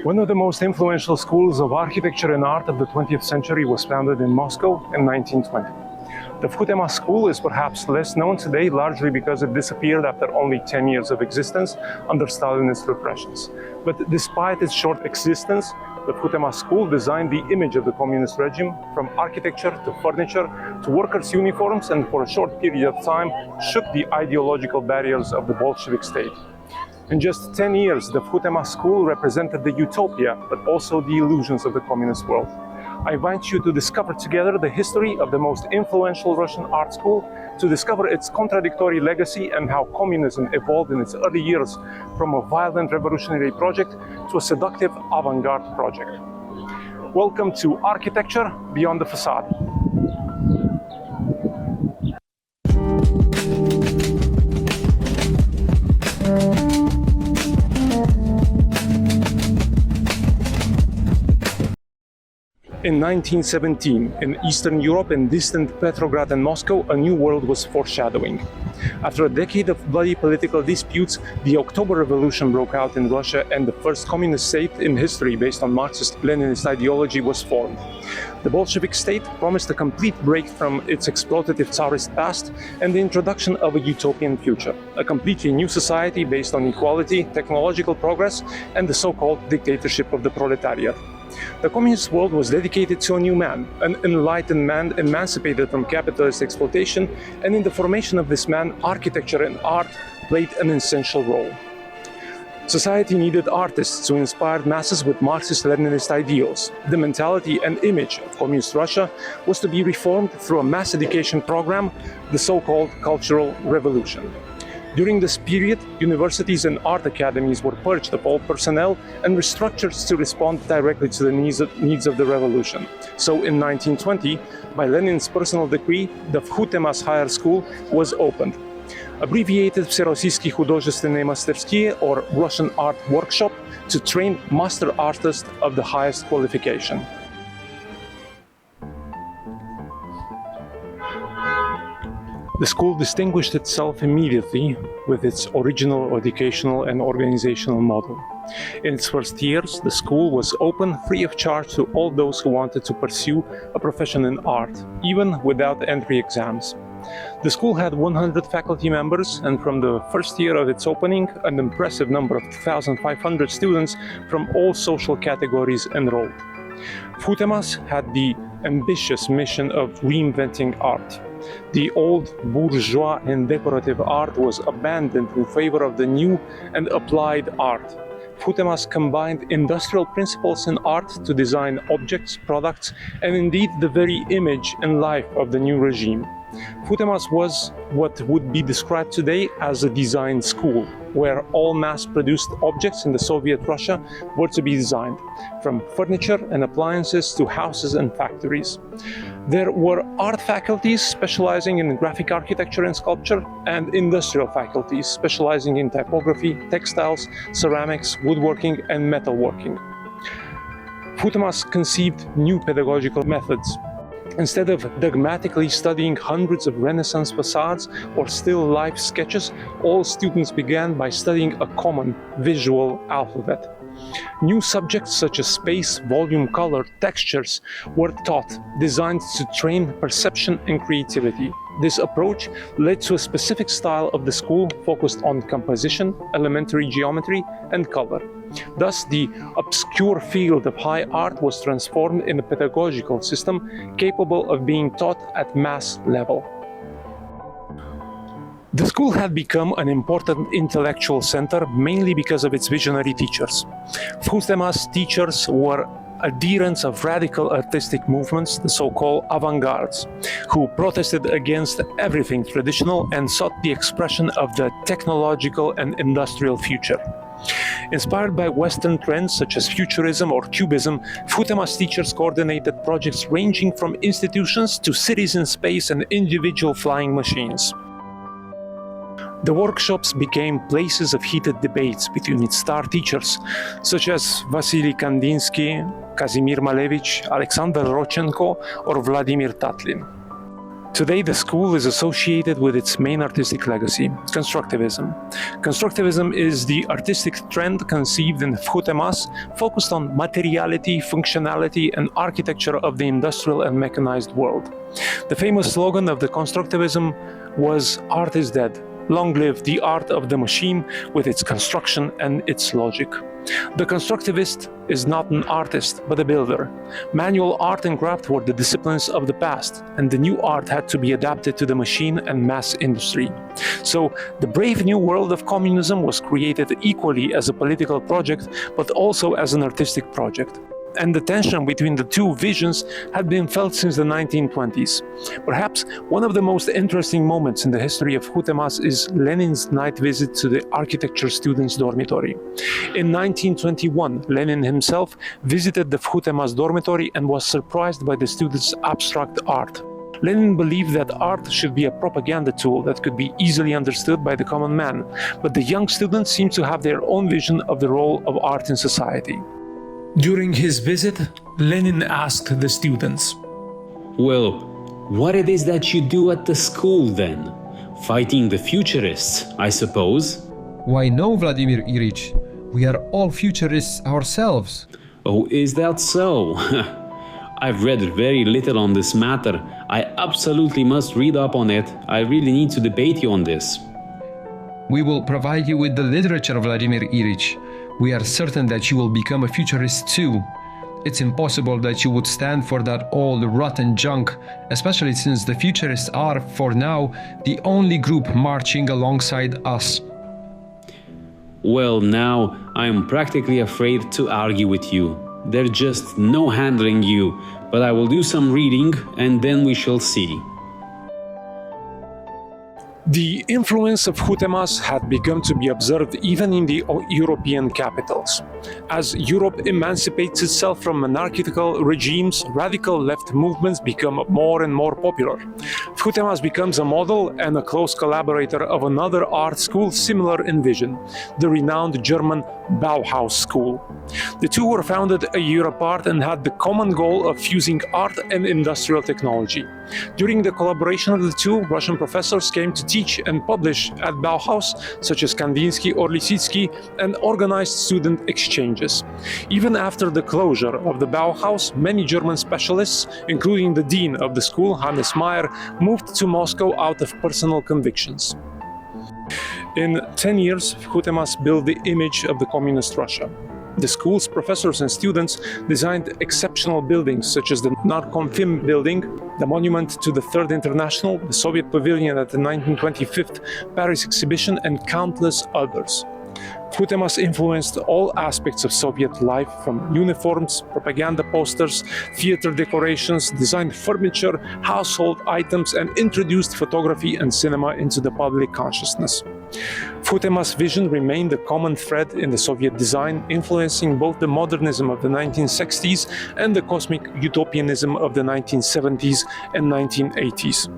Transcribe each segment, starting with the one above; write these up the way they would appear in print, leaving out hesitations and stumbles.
One of the most influential schools of architecture and art of the 20th century was founded in Moscow in 1920. The VKhuTeMas school is perhaps less known today, largely because it disappeared after only 10 years of existence under Stalinist repressions. But despite its short existence, the VKhuTeMas school designed the image of the communist regime, from architecture to furniture to workers' uniforms, and for a short period of time shook the ideological barriers of the Bolshevik state. In just 10 years, the VKhuTeMas school represented the utopia, but also the illusions of the communist world. I invite you to discover together the history of the most influential Russian art school, to discover its contradictory legacy and how communism evolved in its early years from a violent revolutionary project to a seductive avant-garde project. Welcome to Architecture Beyond the Facade. In 1917, in Eastern Europe and distant Petrograd and Moscow, a new world was foreshadowing. After a decade of bloody political disputes, the October Revolution broke out in Russia, and the first communist state in history based on Marxist-Leninist ideology was formed. The Bolshevik state promised a complete break from its exploitative Tsarist past and the introduction of a utopian future, a completely new society based on equality, technological progress, and the so-called dictatorship of the proletariat. The communist world was dedicated to a new man, an enlightened man emancipated from capitalist exploitation, and in the formation of this man, architecture and art played an essential role. Society needed artists who inspired masses with Marxist-Leninist ideals. The mentality and image of communist Russia was to be reformed through a mass education program, the so-called Cultural Revolution. During this period, universities and art academies were purged of all personnel and restructured to respond directly to the needs of the revolution. So in 1920, by Lenin's personal decree, the VKhuTeMas Higher School was opened. Abbreviated Всероссийские художественные мастерские, or Russian Art Workshop, to train master artists of the highest qualification. The school distinguished itself immediately with its original educational and organizational model. In its first years, the school was open free of charge to all those who wanted to pursue a profession in art, even without entry exams. The school had 100 faculty members, and from the first year of its opening, an impressive number of 2,500 students from all social categories enrolled. VKhuTeMas had the ambitious mission of reinventing art. The old bourgeois and decorative art was abandoned in favor of the new and applied art. VKhuTeMas combined industrial principles in art to design objects, products, and indeed the very image and life of the new regime. VKhuTeMas was what would be described today as a design school, where all mass-produced objects in the Soviet Russia were to be designed, from furniture and appliances to houses and factories. There were art faculties specializing in graphic architecture and sculpture, and industrial faculties specializing in typography, textiles, ceramics, woodworking, and metalworking. VKhuTeMas conceived new pedagogical methods. Instead of dogmatically studying hundreds of Renaissance facades or still life sketches, all students began by studying a common visual alphabet. New subjects such as space, volume, color, textures were taught, designed to train perception and creativity. This approach led to a specific style of the school focused on composition, elementary geometry, and color. Thus, the obscure field of high art was transformed in a pedagogical system capable of being taught at mass level. The school had become an important intellectual center mainly because of its visionary teachers. VKhuTeMas teachers were adherents of radical artistic movements, the so-called avant-gardes, who protested against everything traditional and sought the expression of the technological and industrial future. Inspired by Western trends such as futurism or cubism, VKhuTeMas teachers coordinated projects ranging from institutions to cities in space and individual flying machines. The workshops became places of heated debates between its star teachers, such as Vasily Kandinsky, Kazimir Malevich, Alexander Rodchenko, or Vladimir Tatlin. Today, the school is associated with its main artistic legacy, Constructivism. Constructivism is the artistic trend conceived in VKhuTeMas, focused on materiality, functionality, and architecture of the industrial and mechanized world. The famous slogan of the Constructivism was, "Art is dead. Long live the art of the machine with its construction and its logic." The constructivist is not an artist, but a builder. Manual art and craft were the disciplines of the past, and the new art had to be adapted to the machine and mass industry. So, the brave new world of communism was created equally as a political project, but also as an artistic project. And the tension between the two visions had been felt since the 1920s. Perhaps one of the most interesting moments in the history of VKhuTeMas is Lenin's night visit to the architecture students' dormitory. In 1921, Lenin himself visited the VKhuTeMas dormitory and was surprised by the students' abstract art. Lenin believed that art should be a propaganda tool that could be easily understood by the common man, but the young students seemed to have their own vision of the role of art in society. During his visit, Lenin asked the students, "Well, what it is that you do at the school then? Fighting the futurists, I suppose?" Why no, Vladimir Ilyich. We are all futurists ourselves. Oh, is that so? I've read very little on this matter. I absolutely must read up on it. I really need to debate you on this. We will provide you with the literature, Vladimir Ilyich. We are certain that you will become a futurist too. It's impossible that you would stand for that old rotten junk, especially since the futurists are, for now, the only group marching alongside us. Well, now I'm practically afraid to argue with you. There's just no handling you, but I will do some reading and then we shall see. The influence of VKhuTeMas had begun to be observed even in the European capitals. As Europe emancipates itself from monarchical regimes, radical left movements become more and more popular. VKhuTeMas becomes a model and a close collaborator of another art school similar in vision, the renowned German Bauhaus school. The two were founded a year apart and had the common goal of fusing art and industrial technology. During the collaboration of the two, Russian professors came to teach and publish at Bauhaus, such as Kandinsky or Lisitsky, and organized student exchanges. Even after the closure of the Bauhaus, many German specialists, including the dean of the school, Hannes Meyer, moved to Moscow out of personal convictions. In 10 years, VKhuTeMas built the image of the communist Russia. The school's professors and students designed exceptional buildings such as the Narkomfim building, the monument to the Third International, the Soviet Pavilion at the 1925 Paris exhibition, and countless others. VKhuTeMas influenced all aspects of Soviet life, from uniforms, propaganda posters, theater decorations, designed furniture, household items, and introduced photography and cinema into the public consciousness. VKhuTeMas' vision remained a common thread in the Soviet design, influencing both the modernism of the 1960s and the cosmic utopianism of the 1970s and 1980s.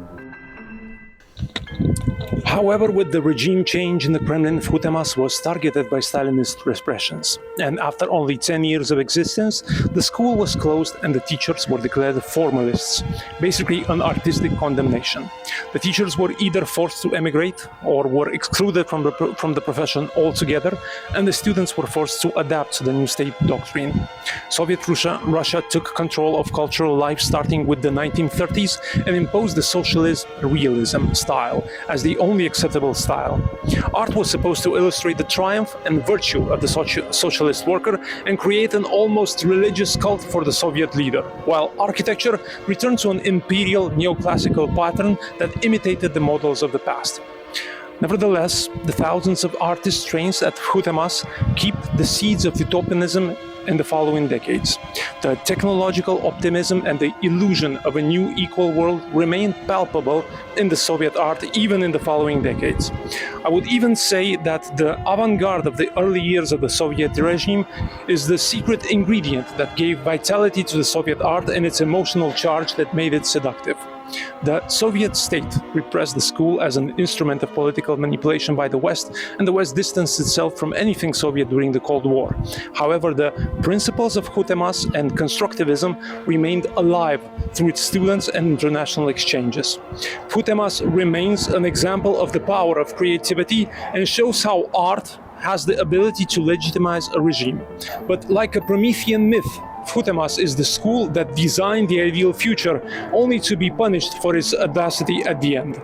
However, with the regime change in the Kremlin, VKhuTeMas was targeted by Stalinist repressions. And after only 10 years of existence, the school was closed and the teachers were declared formalists, basically an artistic condemnation. The teachers were either forced to emigrate or were excluded from the profession altogether, and the students were forced to adapt to the new state doctrine. Soviet Russia took control of cultural life starting with the 1930s and imposed the socialist realism style as the only acceptable style. Art was supposed to illustrate the triumph and virtue of the socialist worker and create an almost religious cult for the Soviet leader, while architecture returned to an imperial neoclassical pattern that imitated the models of the past. Nevertheless, the thousands of artists trained at VKhuTeMas keep the seeds of utopianism in the following decades. The technological optimism and the illusion of a new equal world remain palpable in the Soviet art even in the following decades. I would even say that the avant-garde of the early years of the Soviet regime is the secret ingredient that gave vitality to the Soviet art and its emotional charge that made it seductive. The Soviet state repressed the school as an instrument of political manipulation by the West, and the West distanced itself from anything Soviet during the Cold War. However, the principles of VKhuTeMas and Constructivism remained alive through its students and international exchanges. VKhuTeMas remains an example of the power of creativity and shows how art has the ability to legitimize a regime. But like a Promethean myth, VKhuTeMas is the school that designed the ideal future only to be punished for its audacity at the end.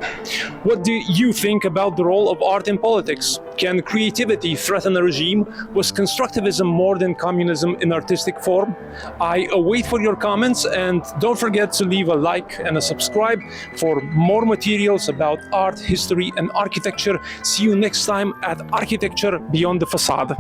What do you think about the role of art in politics? Can creativity threaten a regime? Was constructivism more than communism in artistic form? I await for your comments, and don't forget to leave a like and a subscribe for more materials about art, history and architecture. See you next time at Architecture Beyond the Facade.